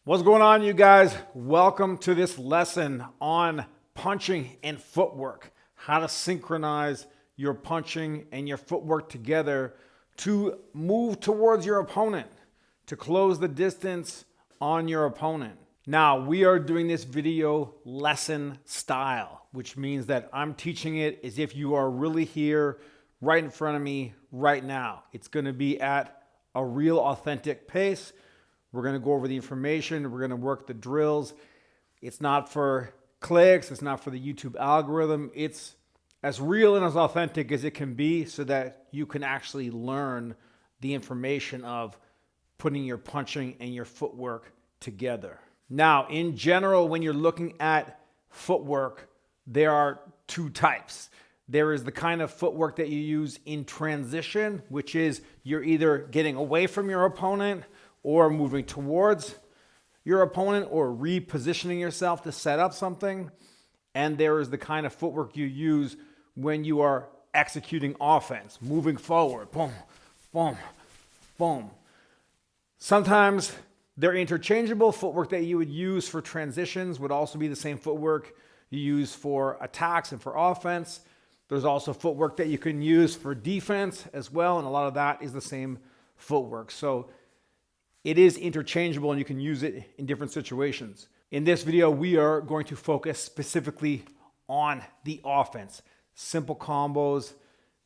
What's going on, you guys? Welcome to this lesson on punching and footwork. How to synchronize your punching and your footwork together to move towards your opponent, to close the distance on your opponent. Now, we are doing this video lesson style, which means that I'm teaching it as if you are really here right in front of me right now. It's going to be at a real authentic pace. We're going to go over the information. We're going to work the drills. It's not for clicks. It's not for the YouTube algorithm. It's as real and as authentic as it can be so that you can actually learn the information of putting your punching and your footwork together. Now, in general, when you're looking at footwork, there are two types. There is the kind of footwork that you use in transition, which is you're either getting away from your opponent or moving towards your opponent or repositioning yourself to set up something. And there is the kind of footwork you use when you are executing offense, moving forward, boom, boom, boom. Sometimes they're interchangeable. Footwork that you would use for transitions would also be the same footwork you use for attacks and for offense. There's also footwork that you can use for defense as well, and a lot of that is the same footwork. So it is interchangeable and you can use it in different situations. In this video, we are going to focus specifically on the offense. Simple combos,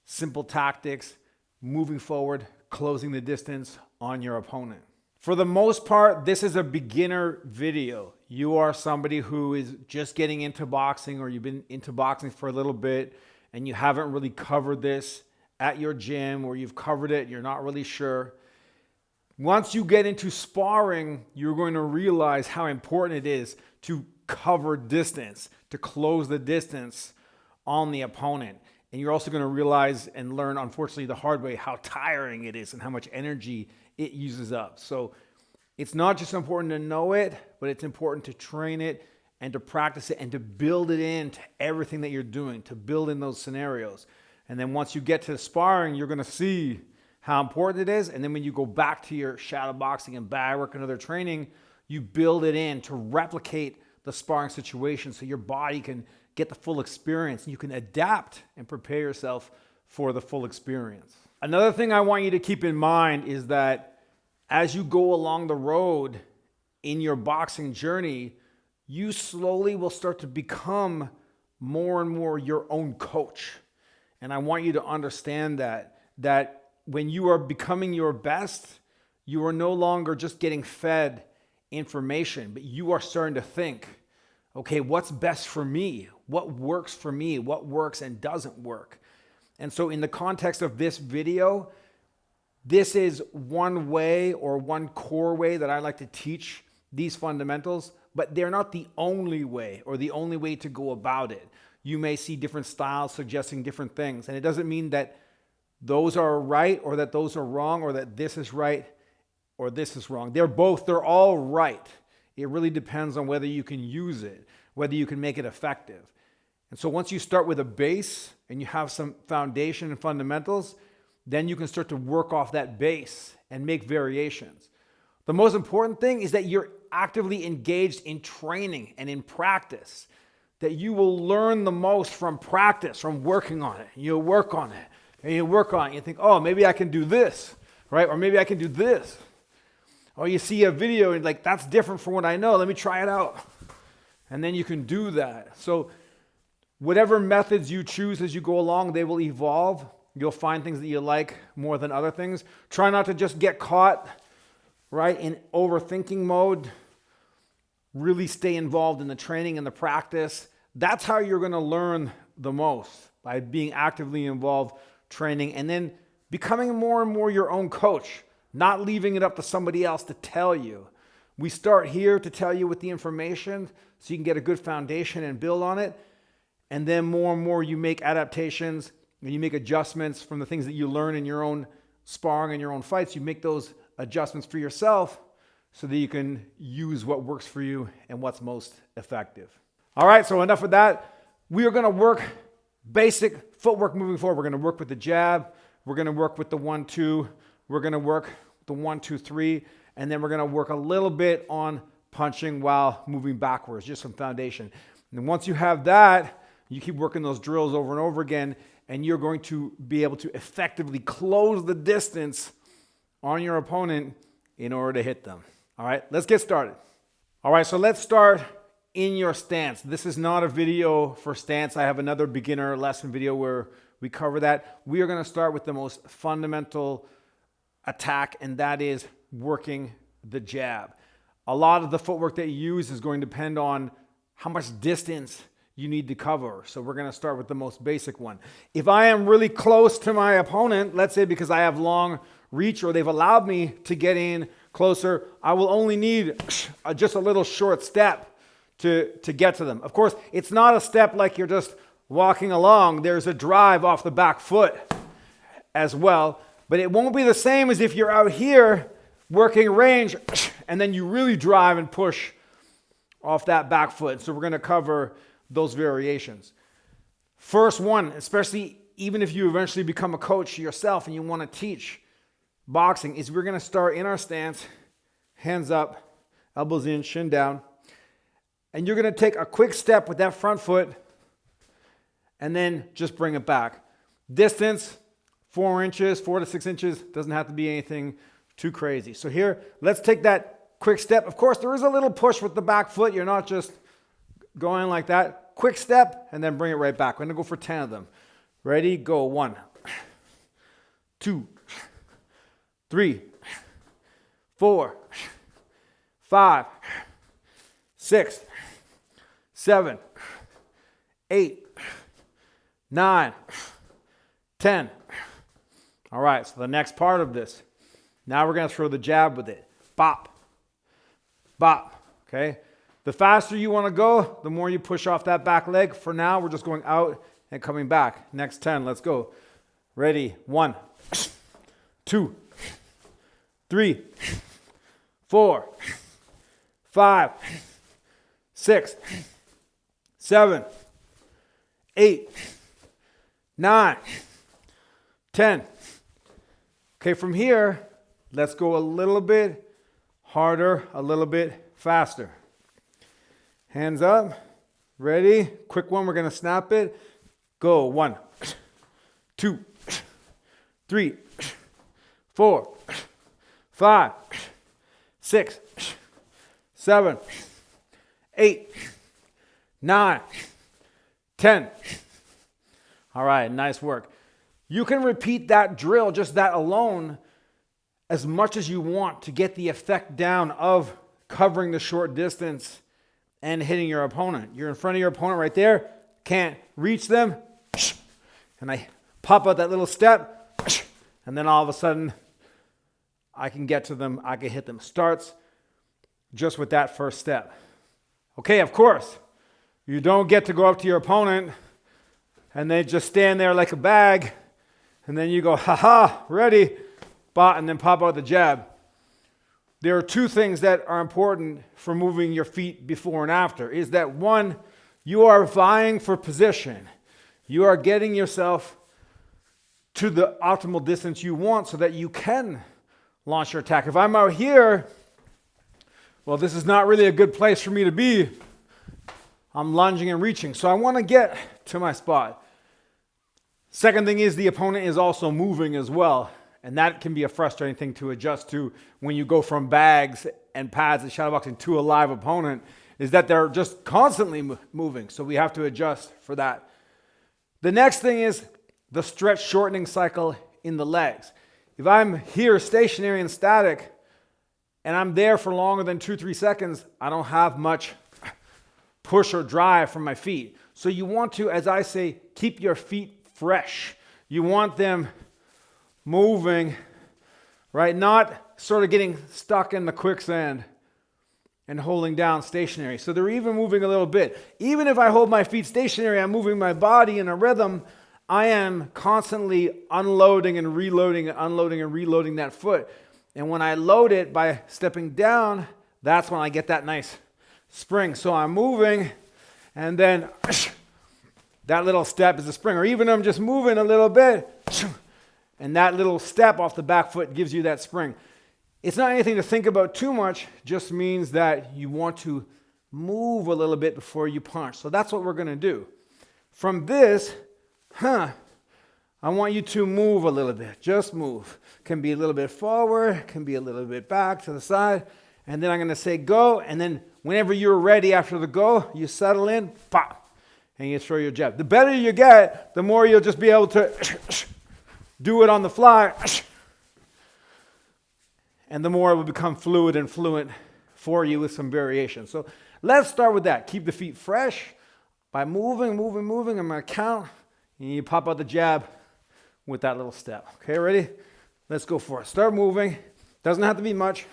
simple tactics, moving forward, closing the distance on your opponent. For the most part, this is a beginner video. You are somebody who is just getting into boxing, or you've been into boxing for a little bit and you haven't really covered this at your gym, or you've covered it, you're not really sure. Once you get into sparring, you're going to realize how important it is to cover distance, to close the distance on the opponent. And you're also going to realize and learn, unfortunately, the hard way, how tiring it is and how much energy it uses up. So it's not just important to know it, but it's important to train it and to practice it and to build it into everything that you're doing, to build in those scenarios. And then once you get to the sparring, you're going to see how important it is. And then when you go back to your shadow boxing and Padwork and other training, you build it in to replicate the sparring situation so your body can get the full experience and you can adapt and prepare yourself for the full experience. Another thing I want you to keep in mind is that as you go along the road in your boxing journey, you slowly will start to become more and more your own coach. And I want you to understand that when you are becoming your best, you are no longer just getting fed information, but you are starting to think, okay, what's best for me? What works for me? What works and doesn't work? And so in the context of this video, this is one way or one core way that I like to teach these fundamentals, but they're not the only way or the only way to go about it. You may see different styles suggesting different things, and it doesn't mean that those are right or that those are wrong or that this is right or this is wrong. They're all right. It really depends on whether you can use it, whether you can make it effective. And so once you start with a base and you have some foundation and fundamentals, then you can start to work off that base and make variations. The most important thing is that you're actively engaged in training and in practice, that you will learn the most from practice, from working on it. You'll work on it. And you work on it, you think, oh, maybe I can do this, right? Or maybe I can do this. Or you see a video and like, that's different from what I know. Let me try it out. And then you can do that. So whatever methods you choose as you go along, they will evolve. You'll find things that you like more than other things. Try not to just get caught, right, in overthinking mode. Really stay involved in the training and the practice. That's how you're going to learn the most, by being actively involved, training, and then becoming more and more your own coach, not leaving it up to somebody else to tell you. We start here to tell you with the information so you can get a good foundation and build on it. And then more and more you make adaptations and you make adjustments from the things that you learn in your own sparring and your own fights. You make those adjustments for yourself so that you can use what works for you and what's most effective. All right, so enough of that. We are going to work basic footwork moving forward. We're going to work with the jab. We're going to work with the 1-2. We're going to work the 1-2-3. And then we're going to work a little bit on punching while moving backwards, just some foundation. And once you have that, you keep working those drills over and over again, and you're going to be able to effectively close the distance on your opponent in order to hit them. All right, let's get started. All right, so let's start in your stance. This is not a video for stance. I have another beginner lesson video where we cover that. We are going to start with the most fundamental attack, and that is working the jab. A lot of the footwork that you use is going to depend on how much distance you need to cover. So we're going to start with the most basic one. If I am really close to my opponent, let's say because I have long reach or they've allowed me to get in closer, I will only need just a little short step to get to them. Of course, it's not a step like you're just walking along. There's a drive off the back foot as well, but it won't be the same as if you're out here working range and then you really drive and push off that back foot. So we're going to cover those variations. First one, especially even if you eventually become a coach yourself and you want to teach boxing, is we're going to start in our stance, hands up, elbows in, shin down, and you're going to take a quick step with that front foot and then just bring it back. Distance, 4 inches, 4 to 6 inches, doesn't have to be anything too crazy. So here, let's take that quick step. Of course, there is a little push with the back foot. You're not just going like that. Quick step, and then bring it right back. We're going to go for 10 of them. Ready? Go. 1, 2, 3, 4, 5, 6, 7, 8, 9, 10. All right, so the next part of this. Now we're going to throw the jab with it. Bop. Bop. Okay? The faster you want to go, the more you push off that back leg. For now, we're just going out and coming back. Next 10. Let's go. Ready? 1, 2, 3, 4, 5, 6, 7, 8, 9, 10. Okay, from here, let's go a little bit harder, a little bit faster. Hands up. Ready? Quick one. We're going to snap it. Go. 1, 2, 3, 4, 5, 6, 7, 8, 9, 10. All right, nice work. You can repeat that drill, just that alone, as much as you want to get the effect down of covering the short distance and hitting your opponent. You're in front of your opponent right there, can't reach them, and I pop out that little step, and then all of a sudden, I can get to them, I can hit them. Starts just with that first step. Okay, of course, you don't get to go up to your opponent and they just stand there like a bag, and then you go, ha-ha, ready, and then pop out the jab. There are two things that are important for moving your feet before and after. Is that one, you are vying for position. You are getting yourself to the optimal distance you want so that you can launch your attack. If I'm out here, well, this is not really a good place for me to be. I'm lunging and reaching, so I want to get to my spot. Second thing is the opponent is also moving as well. And that can be a frustrating thing to adjust to when you go from bags and pads and shadowboxing to a live opponent, is that they're just constantly moving. So we have to adjust for that. The next thing is the stretch shortening cycle in the legs. If I'm here stationary and static and I'm there for longer than 2-3 seconds, I don't have much push or drive from my feet. So you want to, as I say, keep your feet fresh. You want them moving, right? Not sort of getting stuck in the quicksand and holding down stationary. So they're even moving a little bit. Even if I hold my feet stationary, I'm moving my body in a rhythm. I am constantly unloading and reloading that foot. And when I load it by stepping down, that's when I get that nice spring. So I'm moving, and then that little step is a spring. Or even I'm just moving a little bit, and that little step off the back foot gives you that spring. It's not anything to think about too much, just means that you want to move a little bit before you punch. So that's what we're going to do. From this, I want you to move a little bit. Just move. Can be a little bit forward, can be a little bit back to the side. And then I'm going to say go, and then whenever you're ready after the go, you settle in, pop, and you throw your jab. The better you get, the more you'll just be able to do it on the fly, and the more it will become fluid and fluent for you with some variation. So let's start with that. Keep the feet fresh by moving. I'm going to count, and you pop out the jab with that little step. Okay, ready? Let's go for it. Start moving. Doesn't have to be much.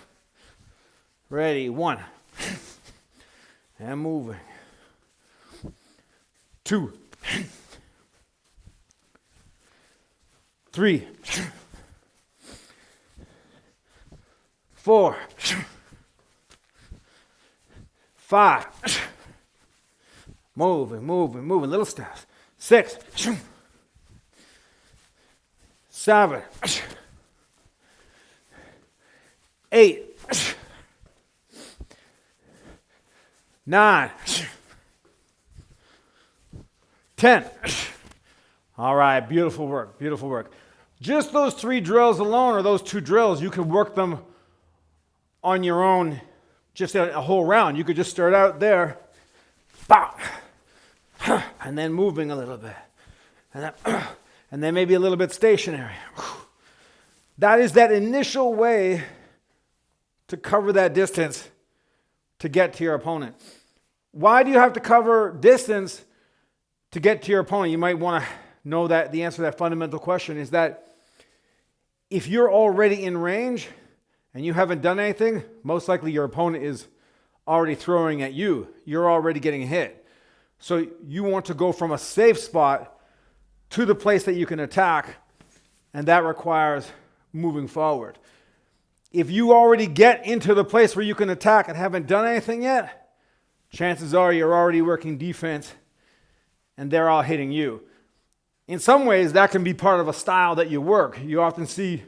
Ready, 1. And moving. 2. 3. 4. 5. Moving. Little steps. 6. 7. 8. 9. 10. All right, beautiful work. Just those 3 drills alone, or those 2 drills, you could work them on your own, just a whole round. You could just start out there, bop, and then moving a little bit, and then maybe a little bit stationary. That is that initial way to cover that distance to get to your opponent. Why do you have to cover distance to get to your opponent? You might want to know that the answer to that fundamental question is that if you're already in range and you haven't done anything, most likely your opponent is already throwing at you. You're already getting hit. So you want to go from a safe spot to the place that you can attack, and that requires moving forward. If you already get into the place where you can attack and haven't done anything yet, chances are you're already working defense and they're all hitting you. In some ways, that can be part of a style that you work. You often see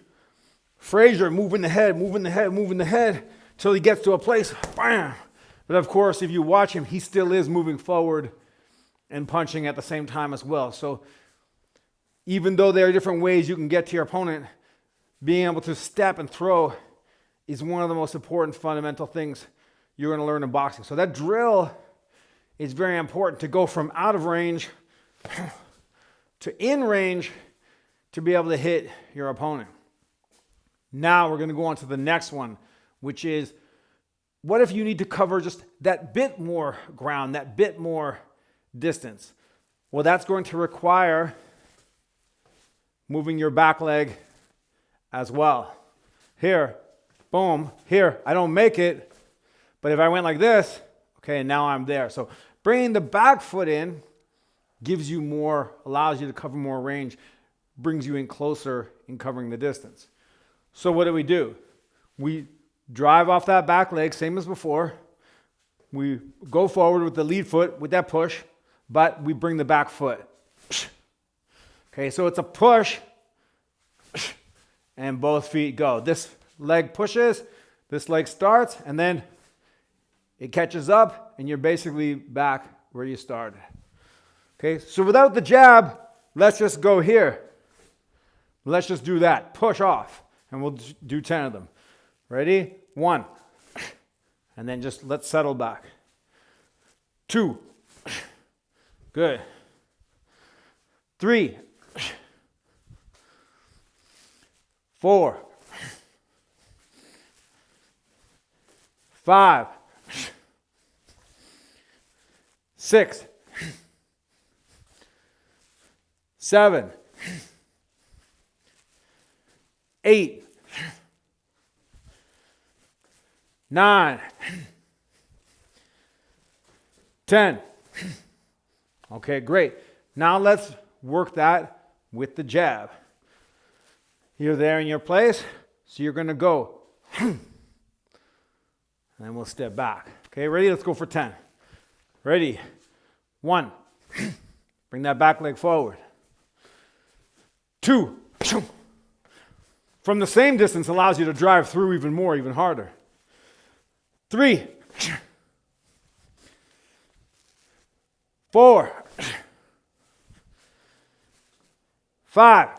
Frazier moving the head till he gets to a place, bam. But of course, if you watch him, he still is moving forward and punching at the same time as well. So even though there are different ways you can get to your opponent, being able to step and throw is one of the most important fundamental things you're going to learn in boxing. So that drill is very important, to go from out of range to in range to be able to hit your opponent. Now we're going to go on to the next one, which is, what if you need to cover just that bit more ground, that bit more distance? Well, that's going to require moving your back leg as well. Here, boom, here, I don't make it, but if I went like this, okay, now I'm there. So bringing the back foot in gives you more, allows you to cover more range, brings you in closer in covering the distance. So what do? We drive off that back leg, same as before. We go forward with the lead foot with that push, but we bring the back foot. Okay, so it's a push, and both feet go. This leg pushes, this leg starts, and then it catches up, and you're basically back where you started. Okay, so without the jab, let's just go here. Let's just do that. Push off, and we'll do 10 of them. Ready? 1. And then just let's settle back. 2. Good. 3. 4. 5. 6. 7. 8. 9. 10. Okay, great. Now let's work that with the jab. You're there in your place, so you're going to go. And then we'll step back. Okay, ready? Let's go for 10. Ready? 1. Bring that back leg forward. 2. from the same distance allows you to drive through even more, even harder. 3, 4, 5,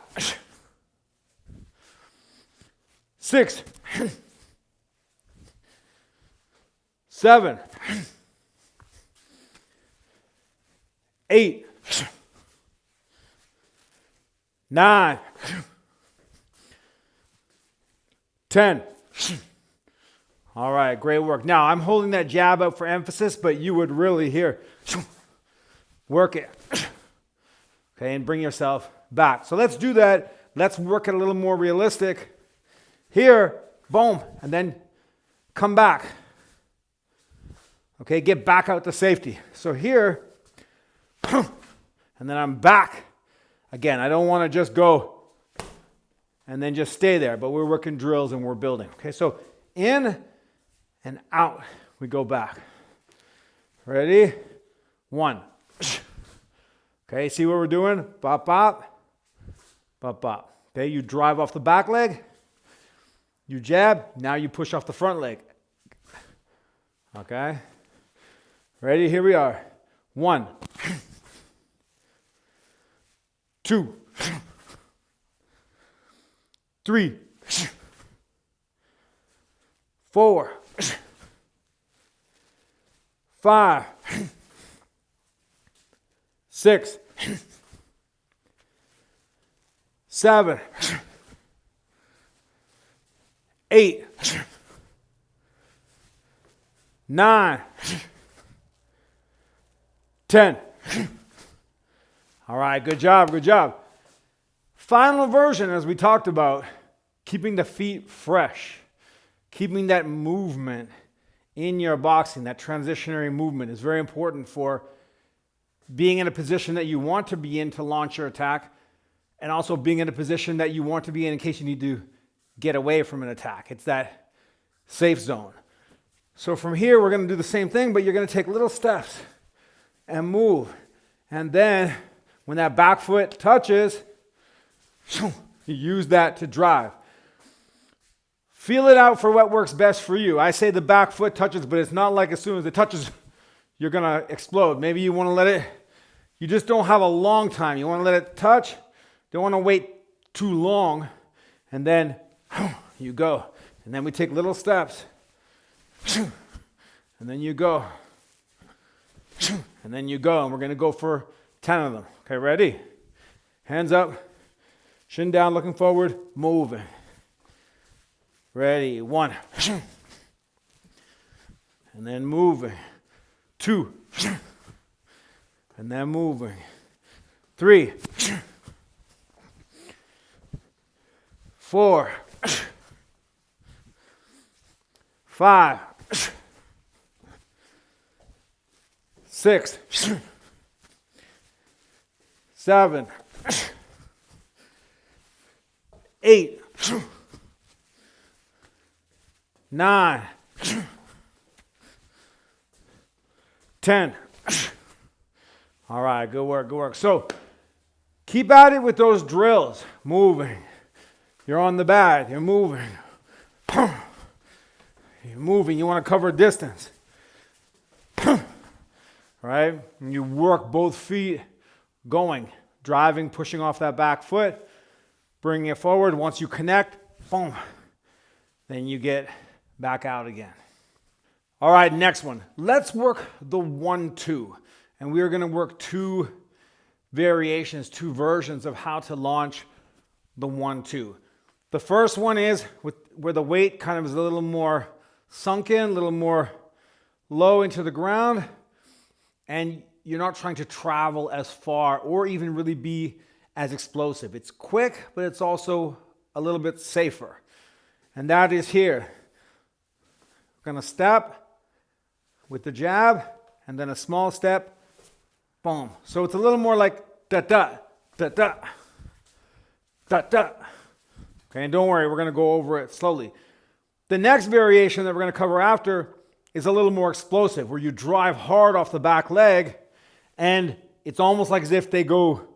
6, 7, 8, 9, 10. All right, great work. Now, I'm holding that jab out for emphasis, but you would really here work it. Okay, and bring yourself back. So let's do that. Let's work it a little more realistic. Here, boom, and then come back. Okay, get back out to safety. So here, and then I'm back. Again, I don't want to just go and then just stay there, but we're working drills and we're building. Okay, so in and out, we go back. Ready? 1. Okay, see what we're doing? Bop, bop, bop, bop. Okay, you drive off the back leg, you jab, now you push off the front leg. Okay, ready? Here we are. 1, 2, 3, 4, 5, 6, 7, 8, 9, 10. All right, good job, good job. Final version, as we talked about, keeping the feet fresh, keeping that movement in your boxing, that transitionary movement is very important for being in a position that you want to be in to launch your attack, and also being in a position that you want to be in case you need to get away from an attack. It's that safe zone. So from here, we're going to do the same thing, but you're going to take little steps and move. And then when that back foot touches, you use that to drive. Feel it out for what works best for you. I say the back foot touches, but it's not like as soon as it touches, you're going to explode. Maybe you want to let it, you just don't have a long time. You want to let it touch. Don't want to wait too long. And then you go. And then we take little steps. And then you go. And then you go. And we're going to go for 10 of them. Okay, ready? Hands up. Shin down, looking forward. Moving. Ready? 1. And then moving. 2. And then moving. 3. 4. 5. 6. 7. 8. 9. 10. All right, good work, good work. So keep at it with those drills. Moving. You're on the bag. You're moving. You're moving. You want to cover distance. Right? And you work both feet going. Driving, pushing off that back foot. Bringing it forward. Once you connect, boom. Then you get back out again. All right, next one. Let's work the 1-2. And we are going to work 2 variations, 2 versions of how to launch the 1-2. The first one is where the weight kind of is a little more sunk in, a little more low into the ground, and you're not trying to travel as far or even really be as explosive. It's quick, but it's also a little bit safer. And that is here. We're going to step with the jab, and then a small step, boom. So it's a little more like da-da, da-da, da-da. Okay, and don't worry, we're going to go over it slowly. The next variation that we're going to cover after is a little more explosive, where you drive hard off the back leg, and it's almost like as if they go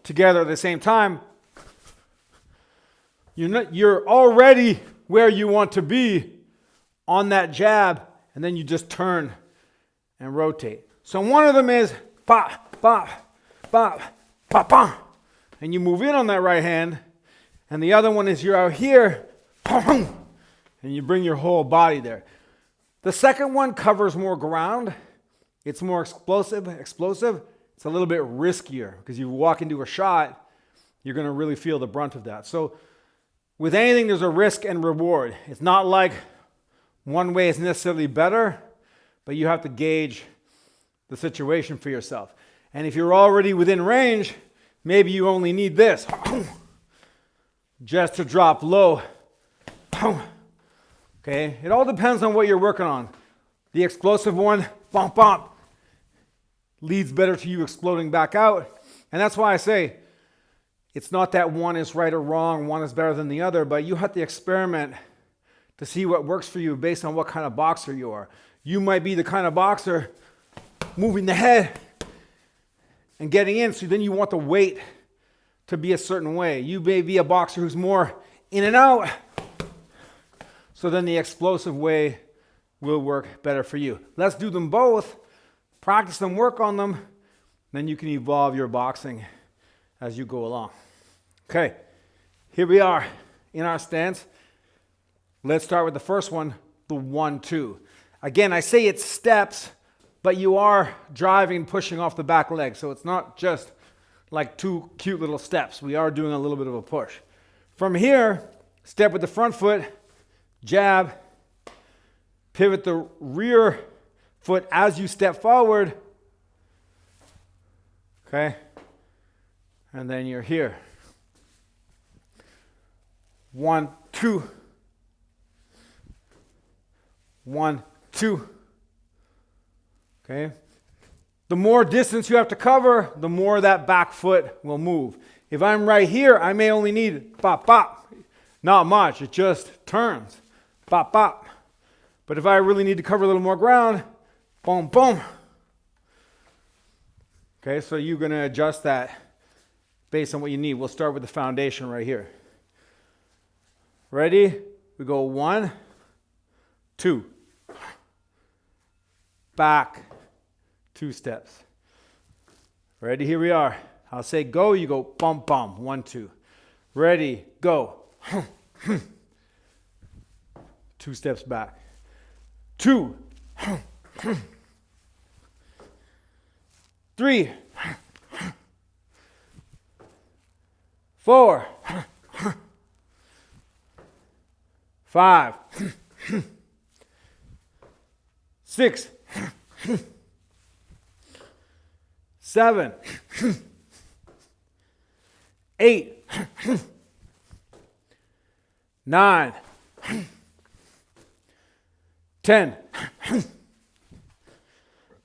together at the same time. You're already where you want to be on that jab, and then you just turn and rotate. So one of them is pop, pop, pop, pop, pop, and you move in on that right hand, and the other one is you're out here, and you bring your whole body there. The second one covers more ground. It's more explosive. It's a little bit riskier because you walk into a shot, you're going to really feel the brunt of that. So with anything, there's a risk and reward. It's not like one way is necessarily better, but you have to gauge the situation for yourself. And if you're already within range, maybe you only need this just to drop low. Okay, it all depends on what you're working on. The explosive one, bump, bump, leads better to you exploding back out. And that's why I say it's not that one is right or wrong, one is better than the other, but you have to experiment to see what works for you based on what kind of boxer you are. You might be the kind of boxer moving the head and getting in, so then you want the weight to be a certain way. You may be a boxer who's more in and out, so then the explosive way will work better for you. Let's do them both, practice them, work on them, then you can evolve your boxing as you go along. Okay, here we are in our stance. Let's start with the first one, the 1-2. Again, I say it's steps, but you are driving and pushing off the back leg, so it's not just like two cute little steps. We are doing a little bit of a push. From here, step with the front foot, jab, pivot the rear foot as you step forward, okay? And then you're here. 1, 2. 1, 2. Okay? The more distance you have to cover, the more that back foot will move. If I'm right here, I may only need pop, pop. Not much. It just turns. Pop, pop. But if I really need to cover a little more ground, boom, boom. Okay, so you're going to adjust that based on what you need. We'll start with the foundation right here. Ready? We go 1, 2. Back, 2 steps. Ready? Here we are. I'll say go, you go bum, bum. 1, 2. Ready? Go. 2 steps back. 2. 3. 4. 5. 6. 7. 8. 9. 10.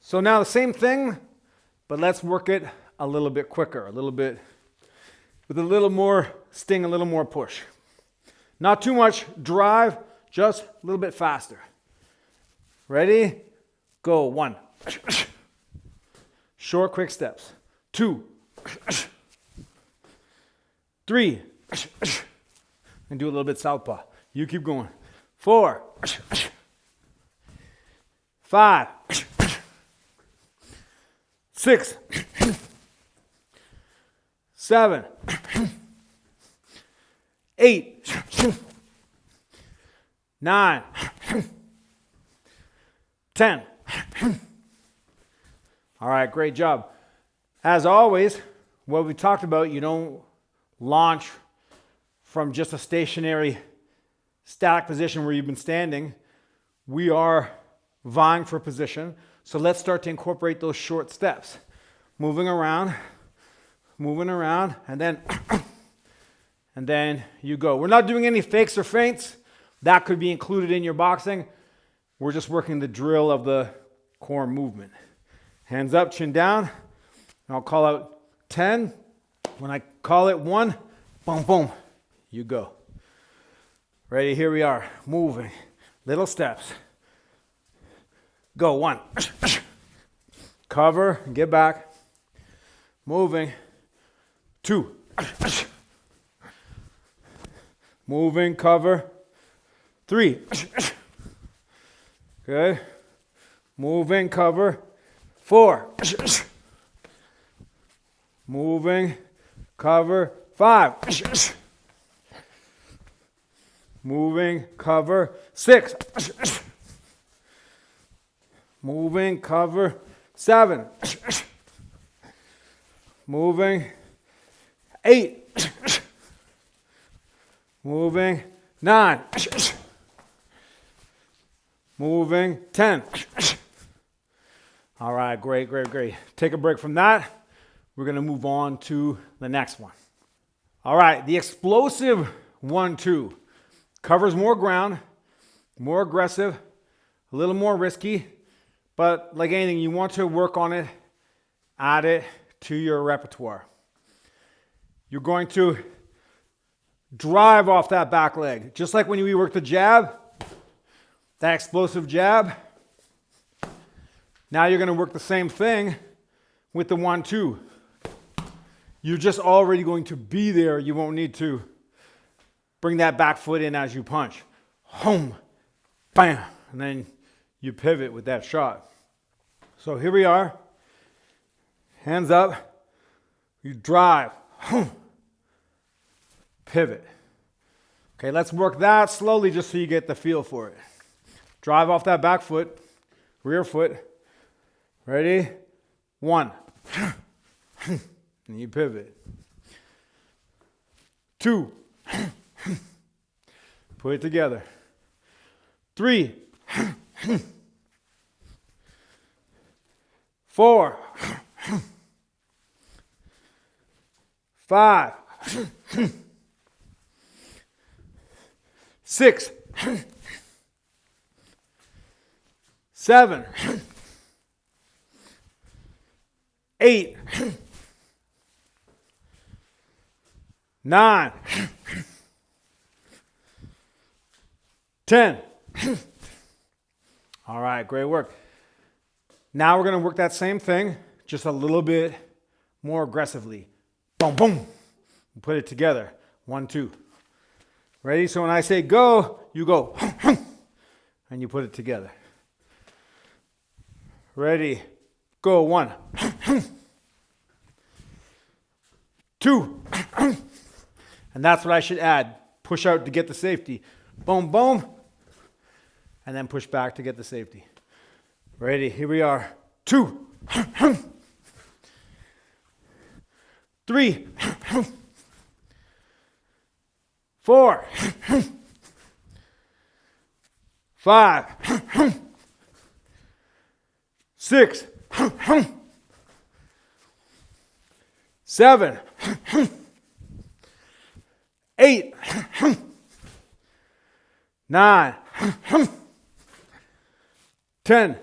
So now the same thing, but let's work it a little bit quicker, a little bit with a little more sting, a little more push. Not too much drive, just a little bit faster. Ready? Go. 1. Short, quick steps. 2. 3. And do a little bit southpaw. You keep going. 4. 5. 6. 7. 8. 9. 10. All right, great job. As always, what we talked about, you don't launch from just a stationary, static position where you've been standing. We are vying for position. So let's start to incorporate those short steps. Moving around, and then you go. We're not doing any fakes or feints. That could be included in your boxing. We're just working the drill of the core movement. Hands up, chin down. And I'll call out 10. When I call it 1, boom, boom, you go. Ready? Here we are. Moving. Little steps. Go. 1. Cover. Get back. Moving. 2. Moving, cover. 3. Good. Moving, cover. 4. Moving, cover. 5. Moving, cover. 6. Moving, cover. 7. Moving. 8. Moving. 9. Moving. 10. All right, great, great, great. Take a break from that. We're going to move on to the next one. All right, the explosive 1-2 covers more ground, more aggressive, a little more risky, but like anything, you want to work on it, add it to your repertoire. You're going to drive off that back leg, just like when we work the jab, that explosive jab. Now you're going to work the same thing with the 1-2. You're just already going to be there. You won't need to bring that back foot in as you punch. Home, bam, and then you pivot with that shot. So here we are. Hands up. You drive. Home, pivot. Okay, let's work that slowly just so you get the feel for it. Drive off that back foot, rear foot. Ready? 1. And you pivot. 2. Put it together. 3. 4. 5. 6. 7. 8. 9. 10. All right, great work. Now we're going to work that same thing, just a little bit more aggressively. Boom, boom. Put it together. 1, 2. Ready? So when I say go, you go. And you put it together. Ready? Go. 1. 2. And that's what I should add. Push out to get the safety. Boom, boom. And then push back to get the safety. Ready? Here we are. 2. 3. 4. 5. 6. 7. 8. 9. 10.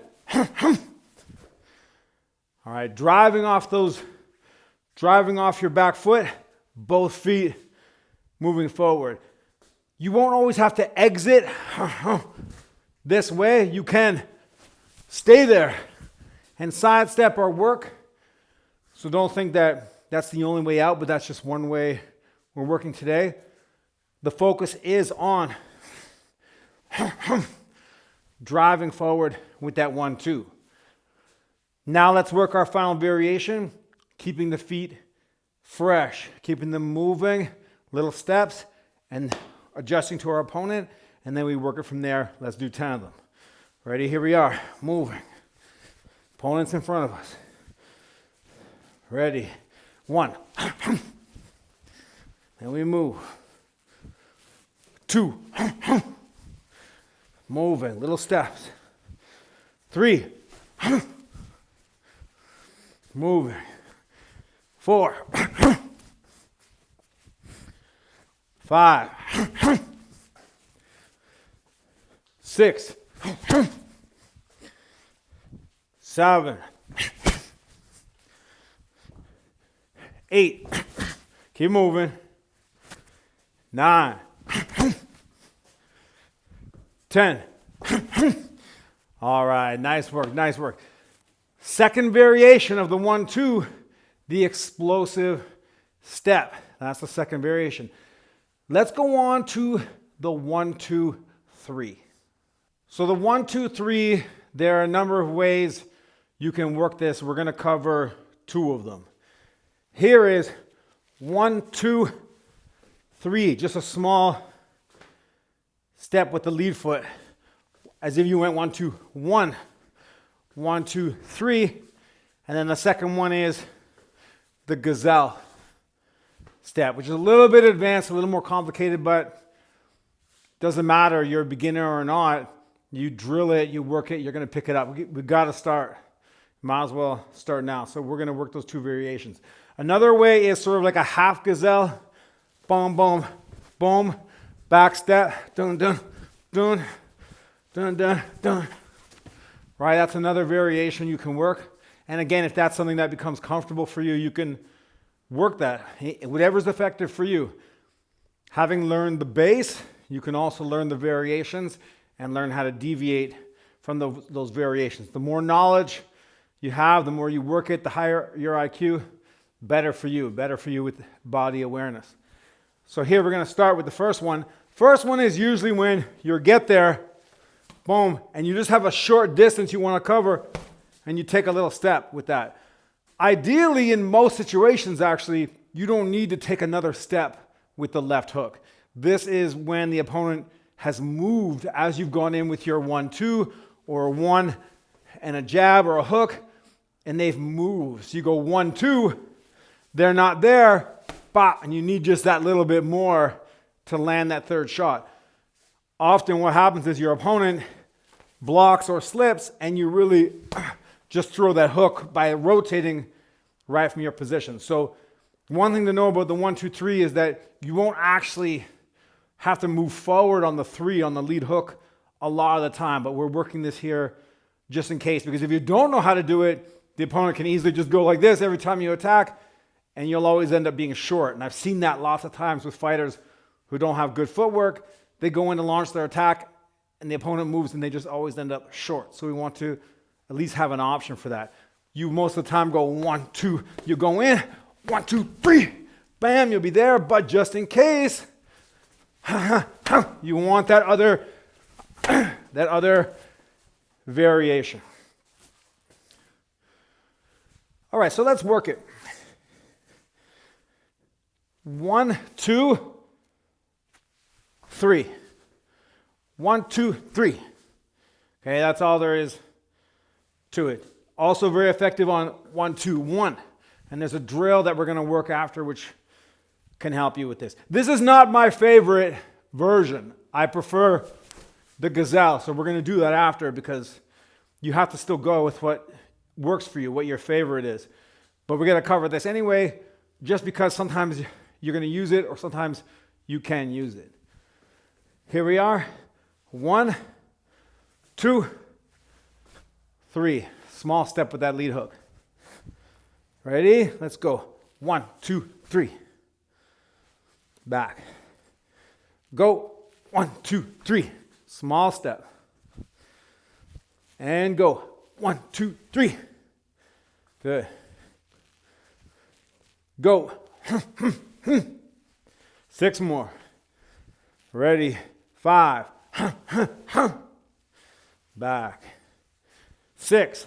All right, driving off your back foot, both feet moving forward. You won't always have to exit this way. You can stay there and sidestep our work. So don't think that that's the only way out, but that's just one way we're working today. The focus is on driving forward with that 1-2. Now let's work our final variation, keeping the feet fresh, keeping them moving, little steps, and adjusting to our opponent, and then we work it from there. Let's do 10 of them. Ready? Here we are, moving. Opponent's in front of us. Ready? 1. And we move. 2. Moving, little steps. 3. Moving. 4. 5. 6. 7. 8. Keep moving. 9. 10. All right, nice work, nice work. Second variation of the 1-2, the explosive step. That's the second variation. Let's go on to the 1, 2, 3. So the 1, 2, 3, there are a number of ways you can work this. We're going to cover 2 of them. Here is 1, 2, 3, just a small step with the lead foot, as if you went 1, 2, 1, 1, 2, 3, and then the second one is the gazelle step, which is a little bit advanced, a little more complicated, but doesn't matter, you're a beginner or not. You drill it, you work it, you're going to pick it up. We've got to start. Might as well start now. So we're going to work those 2 variations. Another way is sort of like a half gazelle. Boom, boom, boom. Back step. Dun, dun, dun, dun, dun, dun. Right, that's another variation you can work. And again, if that's something that becomes comfortable for you, you can work that. Whatever's effective for you. Having learned the base, you can also learn the variations and learn how to deviate from those variations. The more knowledge you have, the more you work it, the higher your IQ, better for you with body awareness. So here we're going to start with the first one. First one is usually when you get there, boom, and you just have a short distance you want to cover, and you take a little step with that. Ideally, in most situations, actually, you don't need to take another step with the left hook. This is when the opponent has moved as you've gone in with your 1, 2, or a 1 and a jab or a hook, and they've moved. So you go 1, 2, they're not there, bop, and you need just that little bit more to land that third shot. Often what happens is your opponent blocks or slips, and you really just throw that hook by rotating right from your position. So one thing to know about the 1, 2, 3 is that you won't actually have to move forward on the 3 on the lead hook a lot of the time, but we're working this here just in case, because if you don't know how to do it, the opponent can easily just go like this every time you attack, and you'll always end up being short. And I've seen that lots of times with fighters who don't have good footwork. They go in to launch their attack, and the opponent moves, and they just always end up short. So we want to at least have an option for that. You most of the time go 1, 2, you go in, 1, 2, 3, bam, you'll be there, but just in case, you want that other variation. All right, so let's work it. 1, 2, 3. 1, 2, 3. Okay, that's all there is to it. Also very effective on 1, 2, 1. And there's a drill that we're going to work after which can help you with this. This is not my favorite version. I prefer the gazelle, so we're going to do that after because you have to still go with what works for you, what your favorite is. But we're going to cover this anyway, just because sometimes you're going to use it or sometimes you can use it. Here we are. 1, 2, 3. Small step with that lead hook. Ready? Let's go. 1, 2, 3. Back. Go. 1, 2, 3. Small step. And go. 1, 2, 3. Good. Go. 6 more. Ready. 5. Back. 6.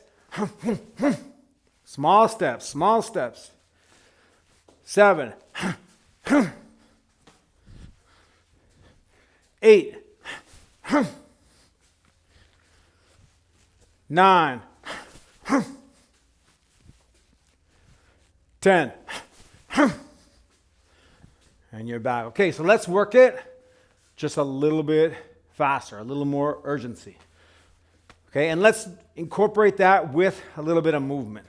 Small steps, small steps. 7. 8. 9. 10. And you're back. Okay, so let's work it just a little bit faster, a little more urgency. Okay, and let's incorporate that with a little bit of movement.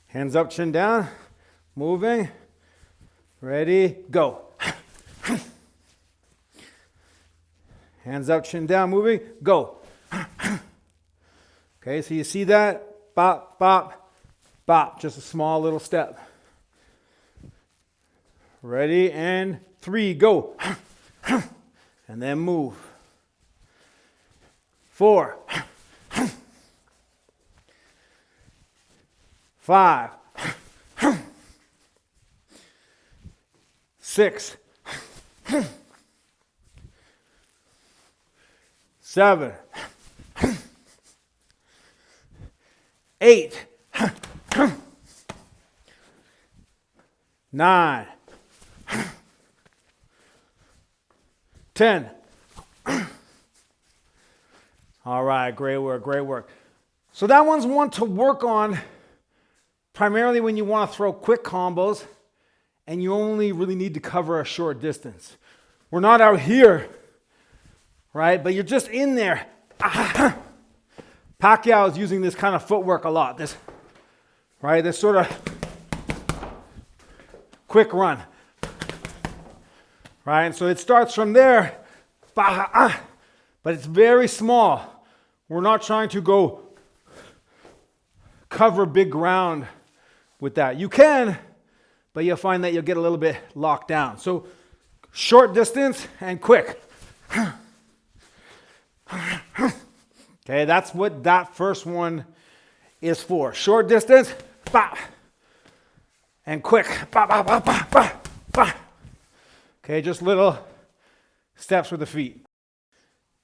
Hands up, chin down, moving. Ready, go. Hands up, chin down, moving, go. Okay, so you see that? Bop, bop, bop. Just a small little step. Ready, and 3, go. And then move. 4. 5. 6. 7, 8, 9, 10. All right, great work, great work. So that one's one to work on primarily when you want to throw quick combos and you only really need to cover a short distance. We're not out here, right? But you're just in there. Pacquiao is using this kind of footwork a lot. This, right? This sort of quick run, right? And so it starts from there, but it's very small. We're not trying to go cover big ground with that. You can, but you'll find that you'll get a little bit locked down. So short distance and quick. Okay, that's what that first one is for. Short distance, and quick. Okay, just little steps with the feet.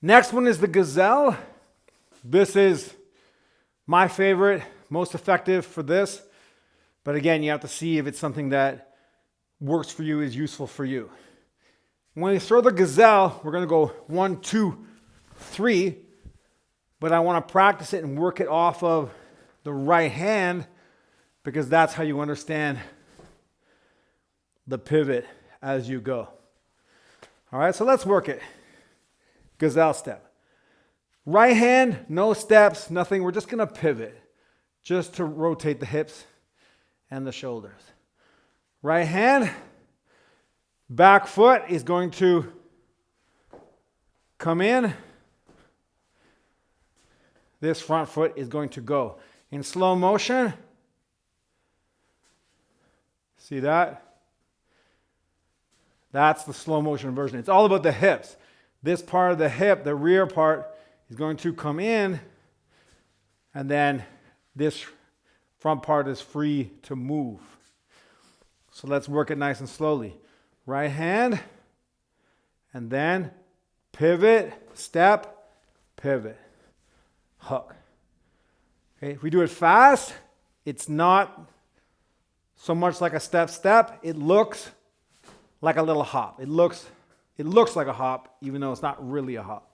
Next one is the gazelle. This is my favorite, most effective for this. But again, you have to see if it's something that works for you, is useful for you. When you throw the gazelle, we're going to go 1, 2, 3. But I want to practice it and work it off of the right hand because that's how you understand the pivot as you go. All right, so let's work it. Gazelle step. Right hand, no steps, nothing. We're just going to pivot just to rotate the hips and the shoulders. Right hand, back foot is going to come in. This front foot is going to go. In slow motion, see that? That's the slow motion version. It's all about the hips. This part of the hip, the rear part, is going to come in, and then this front part is free to move. So let's work it nice and slowly. Right hand, and then pivot, step, pivot, hook. Okay, if we do it fast, it's not so much like a step. It looks like a little hop. It looks like a hop, even though it's not really a hop.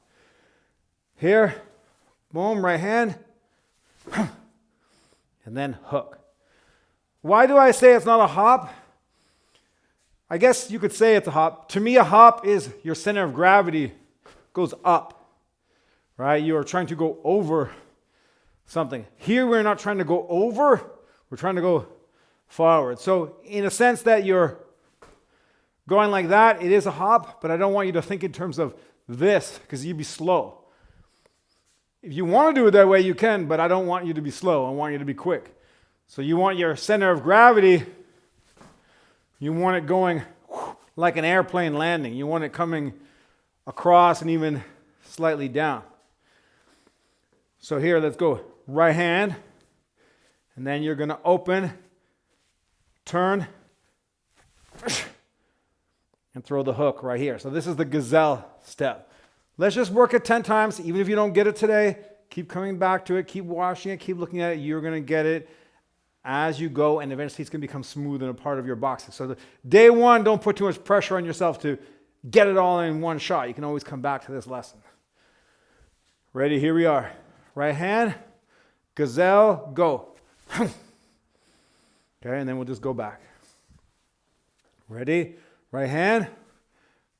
Here, boom, right hand, and then hook. Why do I say it's not a hop? I guess you could say it's a hop. To me, a hop is your center of gravity goes up, right? You are trying to go over something. Here, we're not trying to go over, we're trying to go forward. So in a sense that you're going like that, it is a hop, but I don't want you to think in terms of this because you'd be slow. If you want to do it that way, you can, but I don't want you to be slow. I want you to be quick. So you want your center of gravity, you want it going like an airplane landing. You want it coming across and even slightly down. So here, let's go. Right hand, and then you're going to open, turn, and throw the hook right here. So this is the gazelle step. Let's just work it 10 times. Even if you don't get it today, keep coming back to it, keep watching it, keep looking at it. You're going to get it as you go, and eventually it's going to become smooth and a part of your boxing. So day one, don't put too much pressure on yourself to get it all in one shot. You can always come back to this lesson. Ready? Here we are. Right hand, gazelle, go. Okay, and then we'll just go back. Ready? Right hand,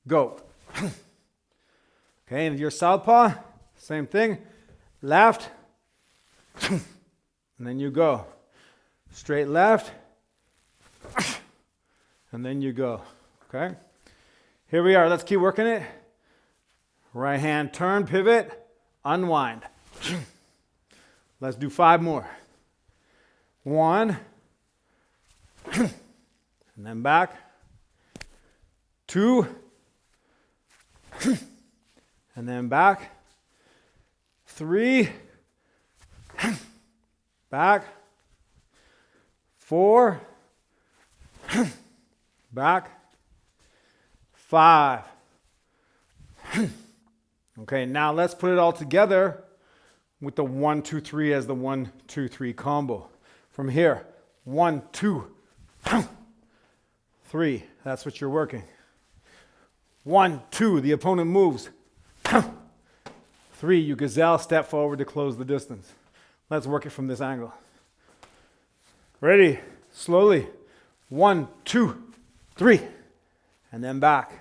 go. Okay, and if you're southpaw, same thing. Left, and then you go. Straight left, and then you go. Okay? Here we are. Let's keep working it. Right hand, turn, pivot, unwind. Let's do 5 more. 1, and then back. 2, and then back. 3, back. 4, back. 5. Okay, now let's put it all together with the 1, 2, 3 as the 1, 2, 3 combo. From here, 1, 2, 3. That's what you're working. 1, 2, the opponent moves. 3, you gazelle, step forward to close the distance. Let's work it from this angle. Ready? Slowly. 1, 2, 3. And then back.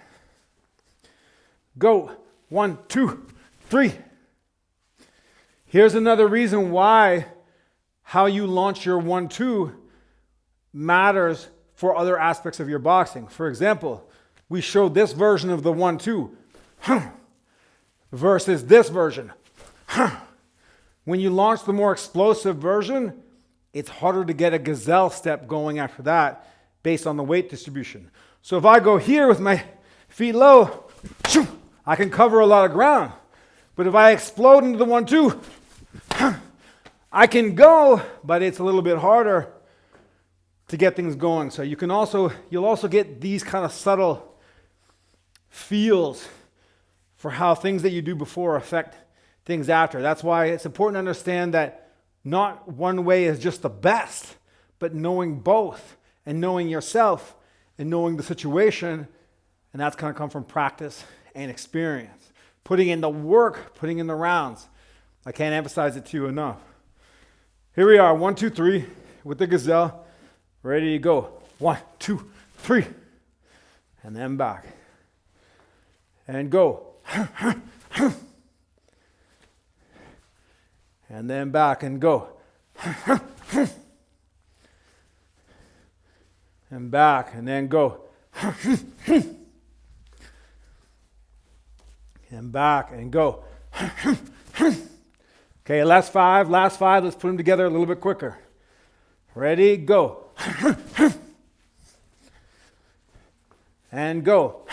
Go. 1, 2, 3. Here's another reason why how you launch your 1, 2 matters for other aspects of your boxing. For example, we showed this version of the 1, 2 versus this version. When you launch the more explosive version, it's harder to get a gazelle step going after that based on the weight distribution. So if I go here with my feet low, I can cover a lot of ground. But if I explode into the 1, 2, I can go, but it's a little bit harder to get things going. So you'll also get these kind of subtle feels for how things that you do before affect things after. That's why it's important to understand that not one way is just the best, but knowing both and knowing yourself and knowing the situation, and that's going to come from practice and experience. Putting in the work, putting in the rounds. I can't emphasize it to you enough. Here we are, 1, 2, 3 with the gazelle. Ready to go. 1, 2, 3. And then back. And go. And then back and go. And back and then go. And back and go. Okay, last five. Let's put them together a little bit quicker. Ready, go. And go.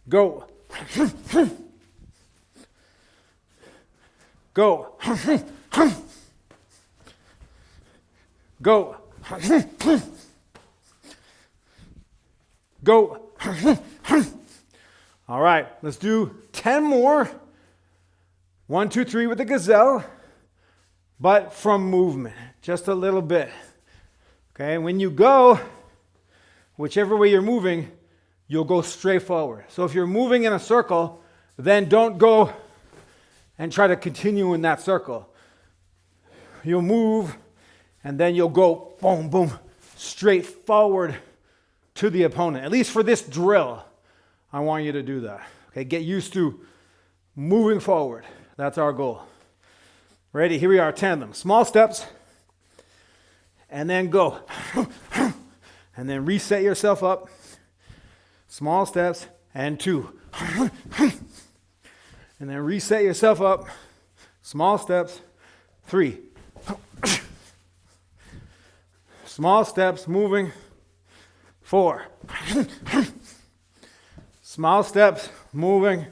Go. Go. Go. Go. All right, let's do 10 more. 1, 2, 3 with the gazelle, but from movement, just a little bit. Okay, when you go, whichever way you're moving, you'll go straight forward. So if you're moving in a circle, then don't go and try to continue in that circle. You'll move, and then you'll go boom, boom, straight forward to the opponent. At least for this drill, I want you to do that. Okay, get used to moving forward. That's our goal. Ready? Here we are, 10 of them. Small steps, and then go. And then reset yourself up. Small steps, and 2. And then reset yourself up. Small steps, 3. Small steps, moving, 4. Small steps, moving,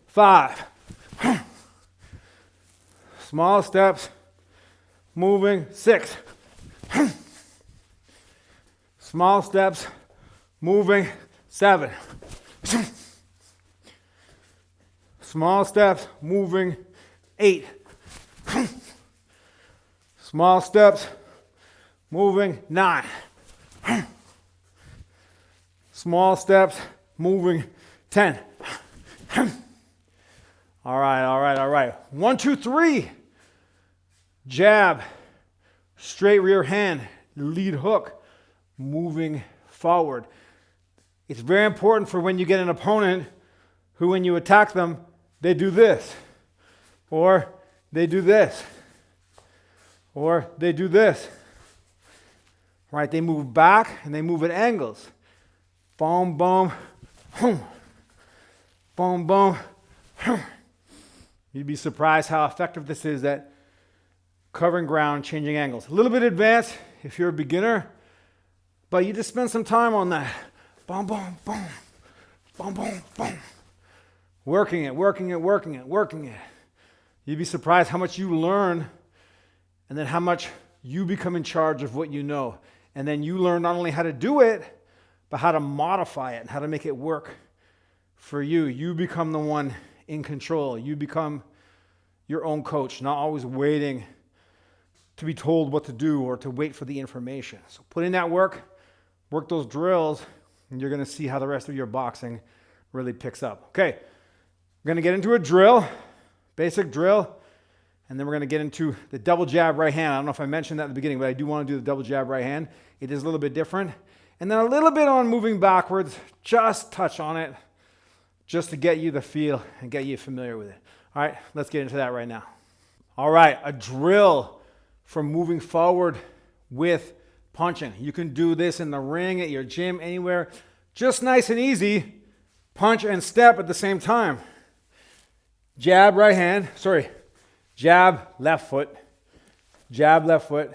5. Small steps, moving, 6. Small steps, moving, 7. Small steps, moving, 8. Small steps, moving, 9. Small steps, moving, 10. All right. 1, 2, 3. Jab, straight rear hand, lead hook, moving forward. It's very important for when you get an opponent who, when you attack them, they do this, or they do this, or they do this. Right? They move back and they move at angles. Boom, boom, boom, boom, boom. You'd be surprised how effective this is at covering ground, changing angles. A little bit advanced if you're a beginner, but you just spend some time on that. Boom, boom, boom, boom, boom, boom. Working it. You'd be surprised how much you learn, and then how much you become in charge of what you know. And then you learn not only how to do it, but how to modify it and how to make it work for you. You become the one in control. You become your own coach, not always waiting to be told what to do or to wait for the information. So put in that work those drills, and you're going to see how the rest of your boxing really picks up. Okay, we're going to get into a drill, basic drill, and then we're going to get into the double jab right hand. I don't know if I mentioned that at the beginning, but I do want to do the double jab right hand. It is a little bit different. And then a little bit on moving backwards, just touch on it, just to get you the feel and get you familiar with it. All right, let's get into that right now. All right, a drill for moving forward with punching. You can do this in the ring, at your gym, anywhere. Just nice and easy. Punch and step at the same time. Jab, right hand. Jab, left foot. Jab, left foot.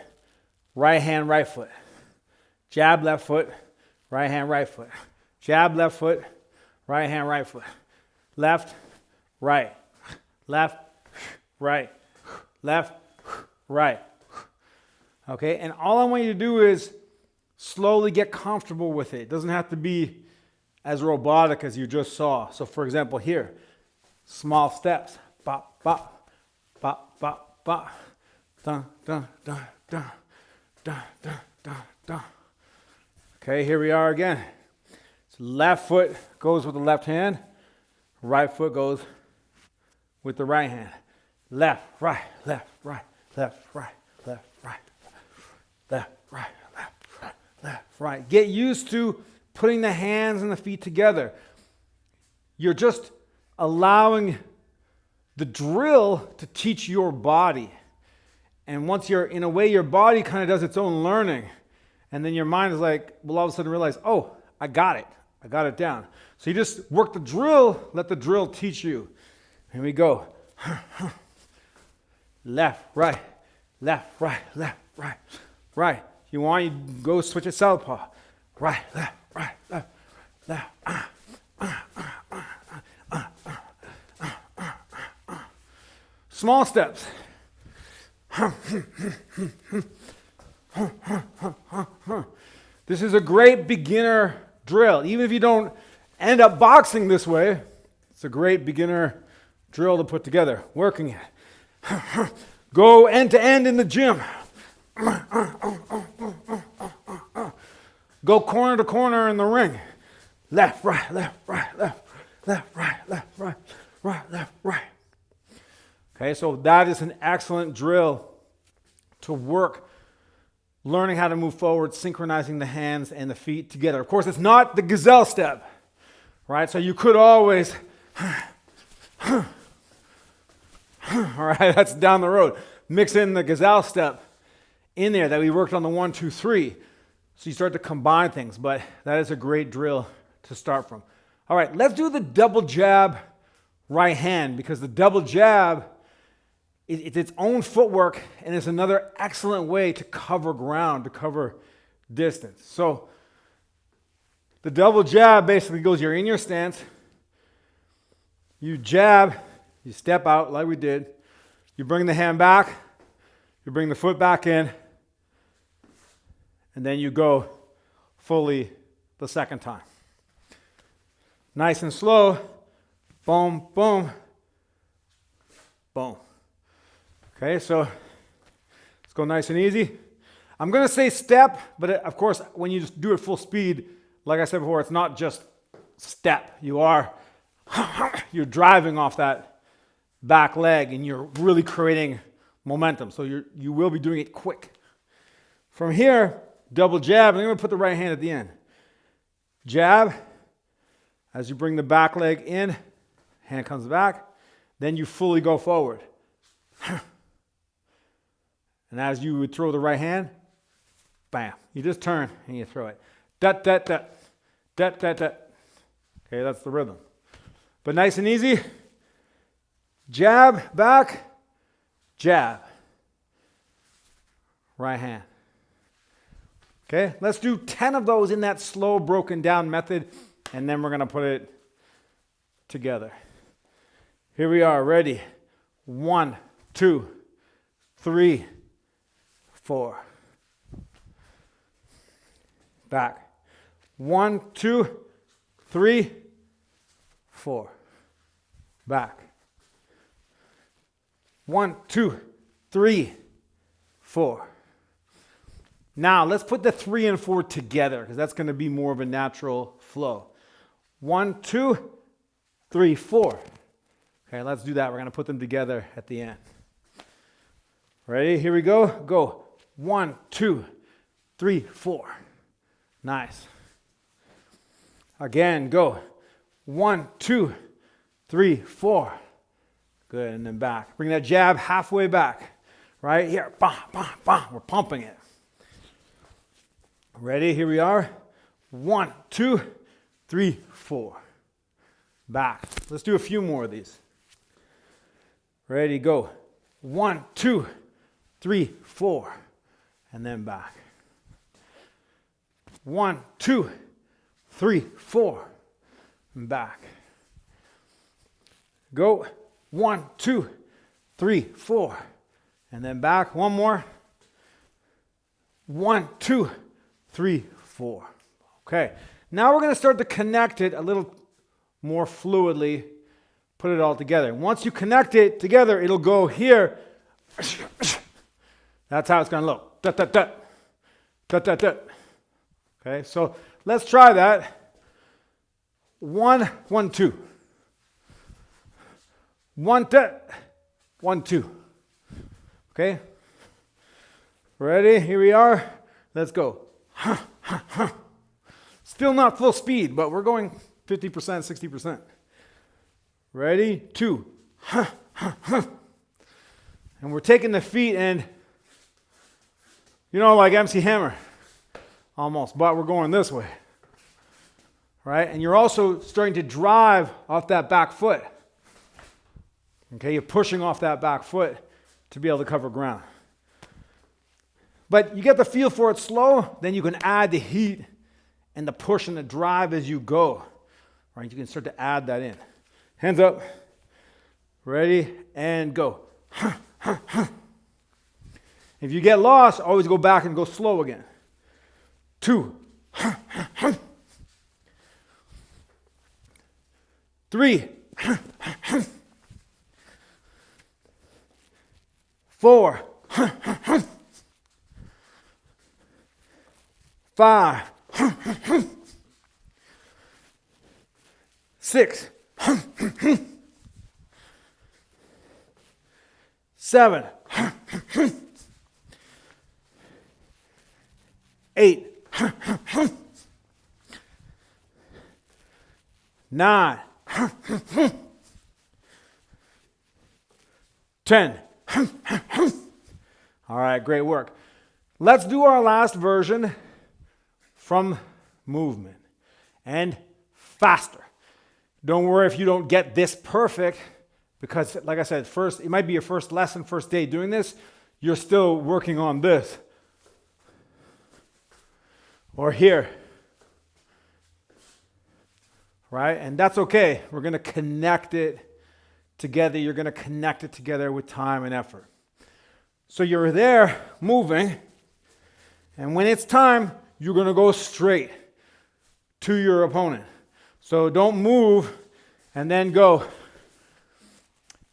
Right hand, right foot. Jab, left foot. Right hand, right foot. Jab, left foot. Right hand, right foot. Left, right. Left, right. Left, right. Okay, and all I want you to do is slowly get comfortable with it. It doesn't have to be as robotic as you just saw. So for example here, small steps. Bop, bop, bop, bop, bop. Dun, dun, dun, dun, dun, dun, dun, dun. Okay, here we are again. So left foot goes with the left hand. Right foot goes with the right hand. Left, right, left, right, left, right, left, right. Left, right, left, right, left, right. Get used to putting the hands and the feet together. You're just allowing the drill to teach your body. And once you're in a way, your body kind of does its own learning. And then your mind is like, will all of a sudden realize, oh, I got it. I got it down. So you just work the drill, let the drill teach you. Here we go. Left, right, left, right, left, right. Right. If you want, you go switch it southpaw. Right, left, left. Small steps. This is a great beginner drill. Even if you don't end up boxing this way, it's a great beginner drill to put together. Working it. Go end to end in the gym. Go corner to corner in the ring. Left, right, left, right, left, left, right, left, right, right, left, right. Okay, so that is an excellent drill to work learning how to move forward, synchronizing the hands and the feet together. Of course, it's not the gazelle step, right? So you could always, all right, that's down the road. Mix in the gazelle step in there that we worked on the 1, 2, 3. So you start to combine things, but that is a great drill to start from. All right, let's do the double jab right hand, because the double jab, it's its own footwork, and it's another excellent way to cover ground, to cover distance. So the double jab basically goes, you're in your stance, you jab, you step out like we did, you bring the hand back, you bring the foot back in, and then you go fully the second time. Nice and slow. Boom, boom, boom. Okay, so let's go nice and easy. I'm going to say step, but of course, when you just do it full speed, like I said before, it's not just step. You're driving off that back leg, and you're really creating momentum. So you will be doing it quick. From here, double jab, and I'm going to put the right hand at the end. Jab, as you bring the back leg in, hand comes back, then you fully go forward. And as you would throw the right hand, bam, you just turn and you throw it. Dat, dat, dat, dat, dat, dat. Okay, that's the rhythm. But nice and easy. Jab, back, jab. Right hand. Okay, let's do 10 of those in that slow, broken down method, and then we're going to put it together. Here we are, ready. 1, 2, 3, 4. Back. 1, 2, 3, 4. Back. 1, 2, 3, 4. Now, let's put the 3 and 4 together because that's going to be more of a natural flow. 1, 2, 3, 4. Okay, let's do that. We're going to put them together at the end. Ready? Here we go. Go. 1, 2, 3, 4. Nice. Again, go. 1, 2, 3, 4. Good, and then back. Bring that jab halfway back. Right here. Bah, bah, bah. We're pumping it. Ready? Here we are. 1, 2, 3, 4. Back. Let's do a few more of these. Ready? Go. 1, 2, 3, 4. And then back. 1, 2, 3, 4. And back. Go. 1, 2, 3, 4. And then back. One more. 1, 2, 3, 4. Okay. Now we're going to start to connect it a little more fluidly. Put it all together. Once you connect it together, it'll go here. That's how it's going to look. Dut, dut, dut. Dut, dut, dut. Okay, so let's try that. 1, 1, 2. 1, 1, 2. Okay? Ready? Here we are. Let's go. Still not full speed, but we're going 50%, 60%. Ready? 2. And we're taking the feet and, like MC Hammer. Almost, but we're going this way. Right? And you're also starting to drive off that back foot. Okay, you're pushing off that back foot to be able to cover ground. But you get the feel for it slow, then you can add the heat and the push and the drive as you go. Right? You can start to add that in. Hands up. Ready? And go. If you get lost, always go back and go slow again. 2. 3. 4. 5. 6. 7. 8. 9. 10. All right, great work. Let's do our last version from movement and faster. Don't worry if you don't get this perfect because, like I said, first, it might be your first lesson, first day doing this. You're still working on this. Or here. Right? And that's okay. We're going to connect it together. You're going to connect it together with time and effort. So you're there moving, and when it's time, you're going to go straight to your opponent. So don't move and then go.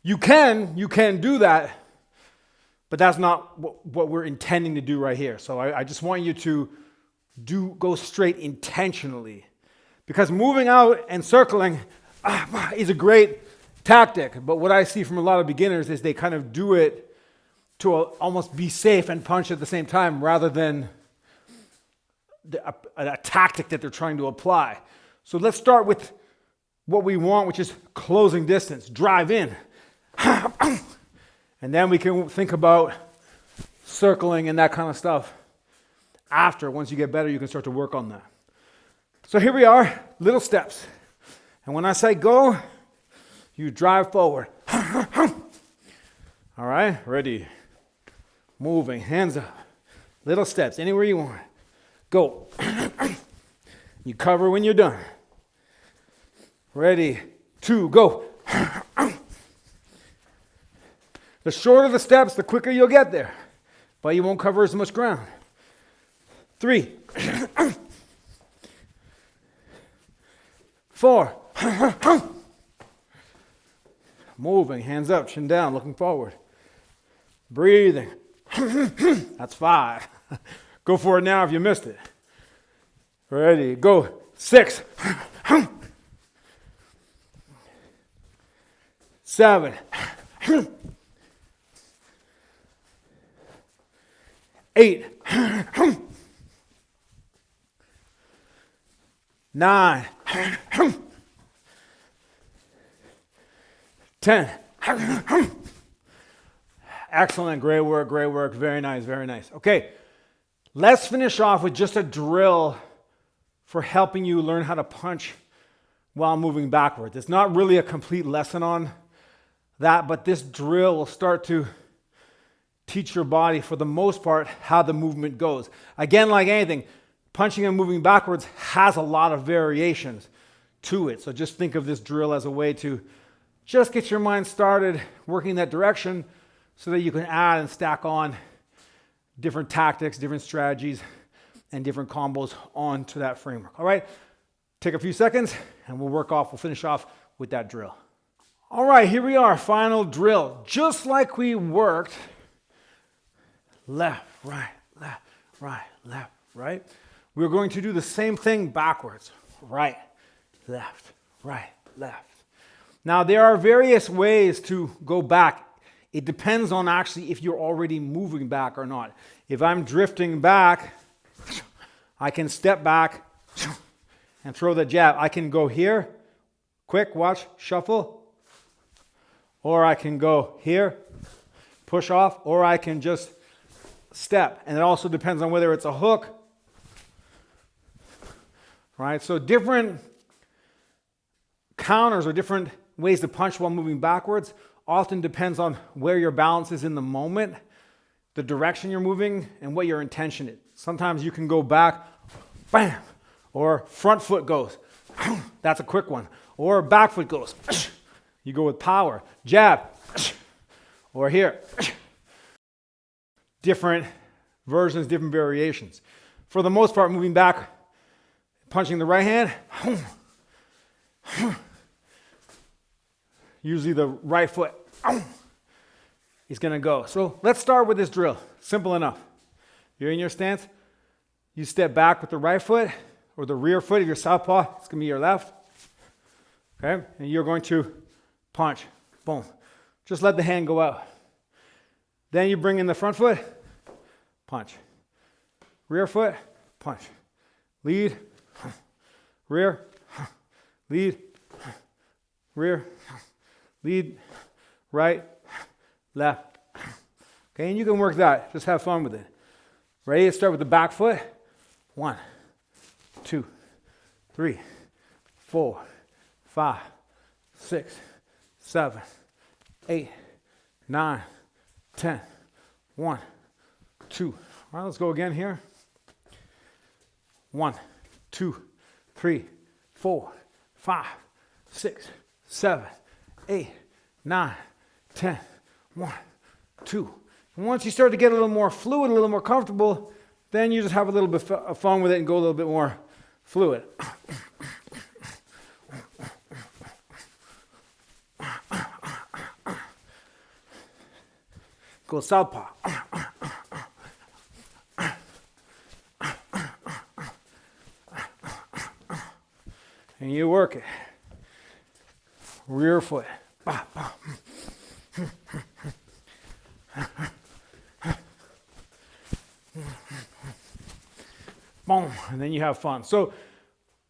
You can do that, but that's not what we're intending to do right here. So I just want you to go straight intentionally. Because moving out and circling is a great tactic. But what I see from a lot of beginners is they kind of do it to almost be safe and punch at the same time rather than a tactic that they're trying to apply. So let's start with what we want, which is closing distance. Drive in. And then we can think about circling and that kind of stuff. After, once you get better, you can start to work on that. So here we are, little steps. And when I say go, you drive forward. All right, ready. Moving, hands up. Little steps, anywhere you want. Go. You cover when you're done. Ready, 2, go. The shorter the steps, the quicker you'll get there. But you won't cover as much ground. 3. 4. Moving, hands up, chin down, looking forward. Breathing. That's 5. Go for it now if you missed it. Ready, go. 6. 7. 8. 9. 10. Excellent, great work, very nice, very nice. Okay, let's finish off with just a drill for helping you learn how to punch while moving backwards. It's not really a complete lesson on that, but this drill will start to teach your body, for the most part, how the movement goes. Again, like anything, punching and moving backwards has a lot of variations to it. So just think of this drill as a way to just get your mind started working in that direction so that you can add and stack on different tactics, different strategies, and different combos onto that framework. All right, take a few seconds and we'll finish off with that drill. All right, here we are, final drill. Just like we worked left, right, left, right, left, right. We're going to do the same thing backwards. Right, left, right, left. Now, there are various ways to go back. It depends on actually if you're already moving back or not. If I'm drifting back, I can step back and throw the jab. I can go here, quick, watch, shuffle. Or I can go here, push off, or I can just step. And it also depends on whether it's a hook. Right? So different counters or different ways to punch while moving backwards often depends on where your balance is in the moment, the direction you're moving, and what your intention is. Sometimes you can go back, bam, or front foot goes. That's a quick one. Or back foot goes. You go with power. Jab. Or here. Different versions, different variations. For the most part, moving back, punching the right hand, usually the right foot is going to go. So let's start with this drill. Simple enough. You're in your stance. You step back with the right foot or the rear foot. If you're southpaw, it's going to be your left. Okay? And you're going to punch. Boom. Just let the hand go out. Then you bring in the front foot. Punch. Rear foot. Punch. Lead. Rear. Lead. Rear. Lead. Right. Left. Okay, and you can work that. Just have fun with it. Ready to start with the back foot? 1, 2, 3, 4, 5, 6, 7, 8, 9, 10. 1, 2. All right, let's go again here. 1, 2, 3, 4, 5, 6, 7, 8, 9, 10. 1, 2. And once you start to get a little more fluid, a little more comfortable, then you just have a little bit of fun with it and go a little bit more fluid. Go southpaw. And you work it. Rear foot. Boom, and then you have fun. So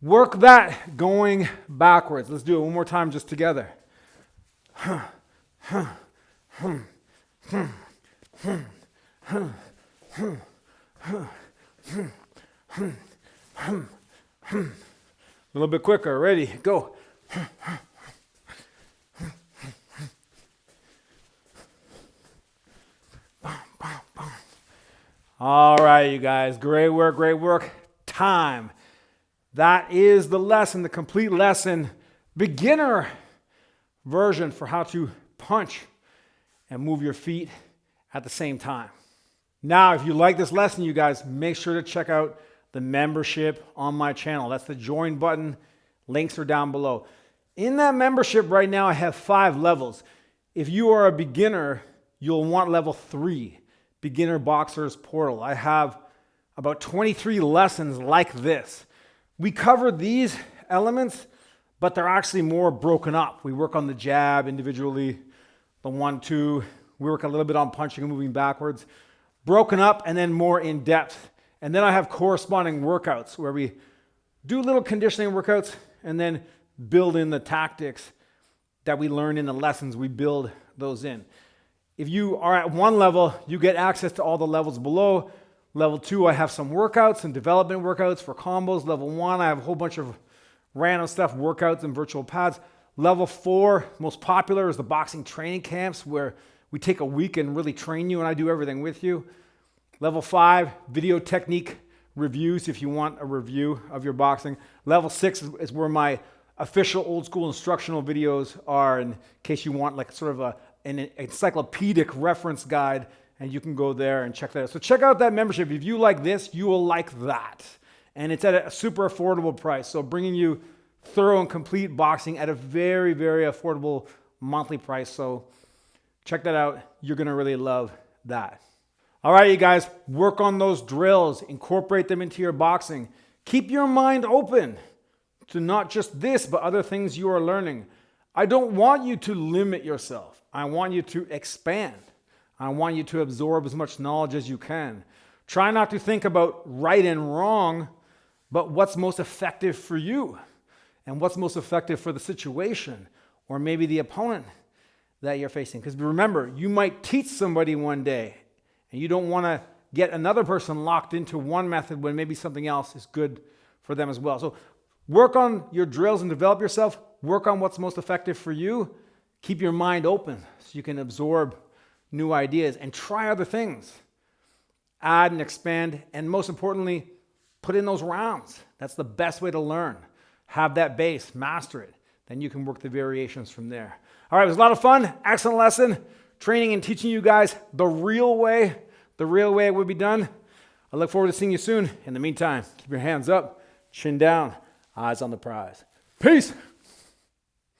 work that going backwards. Let's do it one more time just together. A little bit quicker. Ready? Go. All right, you guys. Great work, great work. Time. That is the lesson, the complete lesson, beginner version for how to punch and move your feet at the same time. Now, if you like this lesson, you guys, make sure to check out the membership on my channel. That's the join button. Links are down below. In that membership right now, I have 5 levels. If you are a beginner, you'll want level 3, Beginner Boxer's Portal. I have about 23 lessons like this. We cover these elements, but they're actually more broken up. We work on the jab individually, the 1-2. We work a little bit on punching and moving backwards. Broken up and then more in depth. And then I have corresponding workouts where we do little conditioning workouts and then build in the tactics that we learn in the lessons. We build those in. If you are at one level, you get access to all the levels below. Level 2, I have some workouts and development workouts for combos. Level 1, I have a whole bunch of random stuff, workouts and virtual pads. Level 4, most popular, is the boxing training camps where we take a week and really train you and I do everything with you. Level 5, video technique reviews if you want a review of your boxing. Level 6 is where my official old school instructional videos are in case you want like sort of an encyclopedic reference guide, and you can go there and check that out. So check out that membership. If you like this, you will like that. And it's at a super affordable price. So bringing you thorough and complete boxing at a very, very affordable monthly price. So check that out. You're going to really love that. All right, you guys, work on those drills. Incorporate them into your boxing. Keep your mind open to not just this, but other things you are learning. I don't want you to limit yourself. I want you to expand. I want you to absorb as much knowledge as you can. Try not to think about right and wrong, but what's most effective for you and what's most effective for the situation or maybe the opponent that you're facing. Because remember, you might teach somebody one day and you don't want to get another person locked into one method when maybe something else is good for them as well. So work on your drills and develop yourself. Work on what's most effective for you. Keep your mind open so you can absorb new ideas and try other things. Add and expand, and most importantly, put in those rounds. That's the best way to learn. Have that base, master it. Then you can work the variations from there. All right, it was a lot of fun. Excellent lesson. Training and teaching you guys the real way it would be done. I look forward to seeing you soon. In the meantime, keep your hands up, chin down, eyes on the prize. Peace.